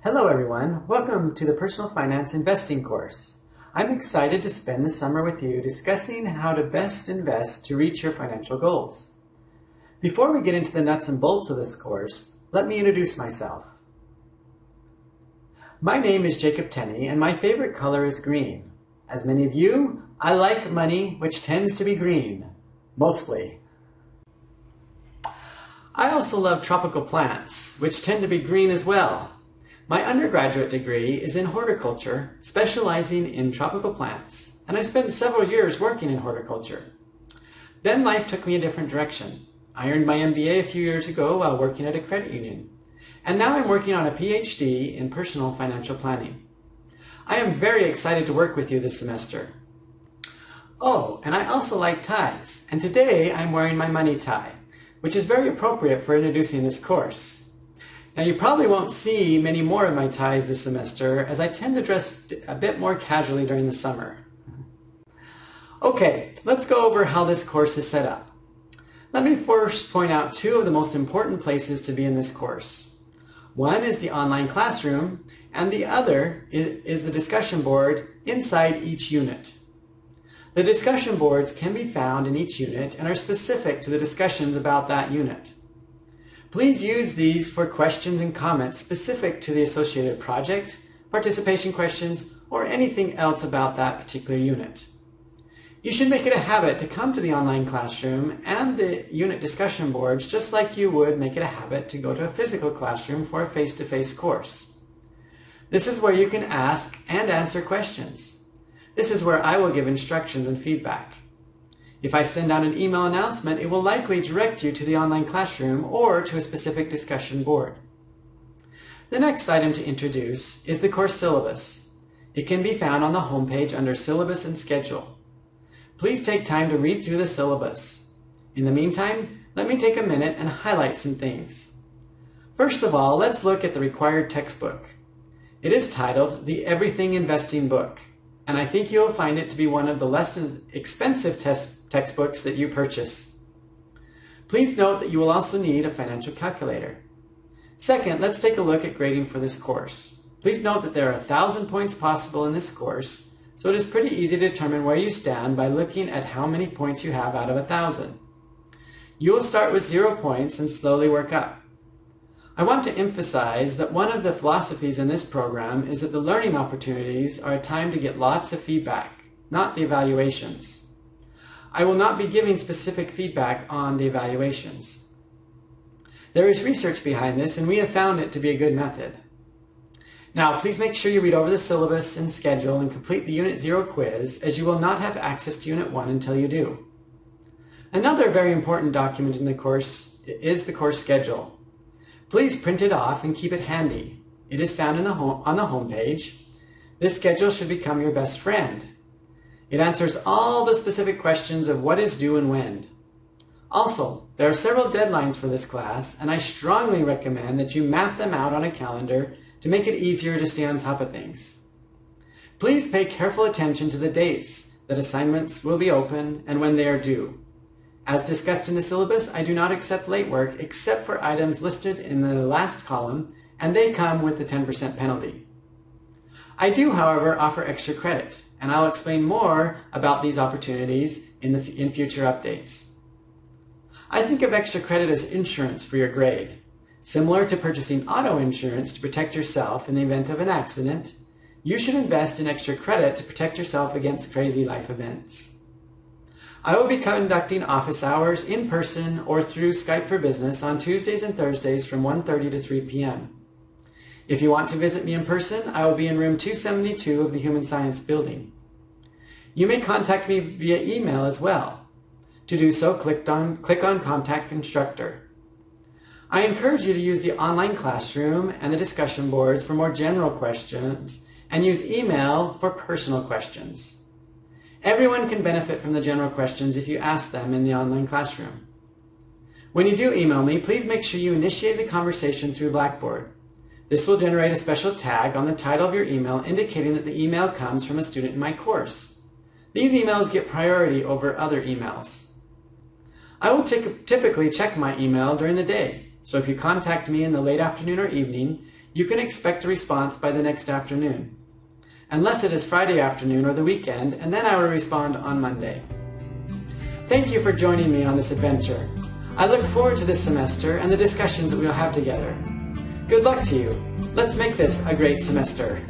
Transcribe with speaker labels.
Speaker 1: Hello everyone, welcome to the Personal Finance Investing course. I'm excited to spend the summer with you discussing how to best invest to reach your financial goals. Before we get into the nuts and bolts of this course, let me introduce myself. My name is Jacob Tenney and my favorite color is green. As many of you, I like money which tends to be green, mostly. I also love tropical plants, which tend to be green as well. My undergraduate degree is in horticulture, specializing in tropical plants, and I spent several years working in horticulture. Then life took me a different direction. I earned my MBA a few years ago while working at a credit union, and now I'm working on a PhD in personal financial planning. I am very excited to work with you this semester. Oh, and I also like ties, and today I'm wearing my money tie, which is very appropriate for introducing this course. Now you probably won't see many more of my ties this semester as I tend to dress a bit more casually during the summer. Okay, let's go over how this course is set up. Let me first point out two of the most important places to be in this course. One is the online classroom, and the other is the discussion board inside each unit. The discussion boards can be found in each unit and are specific to the discussions about that unit. Please use these for questions and comments specific to the associated project, participation questions, or anything else about that particular unit. You should make it a habit to come to the online classroom and the unit discussion boards just like you would make it a habit to go to a physical classroom for a face-to-face course. This is where you can ask and answer questions. This is where I will give instructions and feedback. If I send out an email announcement, it will likely direct you to the online classroom or to a specific discussion board. The next item to introduce is the course syllabus. It can be found on the homepage under Syllabus and Schedule. Please take time to read through the syllabus. In the meantime, let me take a minute and highlight some things. First of all, let's look at the required textbook. It is titled The Everything Investing Book, and I think you'll find it to be one of the less expensive textbooks that you purchase. Please note that you will also need a financial calculator. Second, let's take a look at grading for this course. Please note that there are 1,000 points possible in this course, so it is pretty easy to determine where you stand by looking at how many points you have out of 1,000. You will start with 0 points and slowly work up. I want to emphasize that one of the philosophies in this program is that the learning opportunities are a time to get lots of feedback, not the evaluations. I will not be giving specific feedback on the evaluations. There is research behind this, and we have found it to be a good method. Now, please make sure you read over the syllabus and schedule and complete the Unit 0 quiz, as you will not have access to Unit 1 until you do. Another very important document in the course is the course schedule. Please print it off and keep it handy. It is found on the home page. This schedule should become your best friend. It answers all the specific questions of what is due and when. Also, there are several deadlines for this class, and I strongly recommend that you map them out on a calendar to make it easier to stay on top of things. Please pay careful attention to the dates that assignments will be open and when they are due. As discussed in the syllabus, I do not accept late work except for items listed in the last column, and they come with the 10% penalty. I do, however, offer extra credit, and I'll explain more about these opportunities in future updates. I think of extra credit as insurance for your grade. Similar to purchasing auto insurance to protect yourself in the event of an accident, you should invest in extra credit to protect yourself against crazy life events. I will be conducting office hours in person or through Skype for Business on Tuesdays and Thursdays from 1:30 to 3 p.m. If you want to visit me in person, I will be in room 272 of the Human Science Building. You may contact me via email as well. To do so, click on Contact Instructor. I encourage you to use the online classroom and the discussion boards for more general questions and use email for personal questions. Everyone can benefit from the general questions if you ask them in the online classroom. When you do email me, please make sure you initiate the conversation through Blackboard. This will generate a special tag on the title of your email indicating that the email comes from a student in my course. These emails get priority over other emails. I will typically check my email during the day, so if you contact me in the late afternoon or evening, you can expect a response by the next afternoon, unless it is Friday afternoon or the weekend, and then I will respond on Monday. Thank you for joining me on this adventure. I look forward to this semester and the discussions that we will have together. Good luck to you. Let's make this a great semester.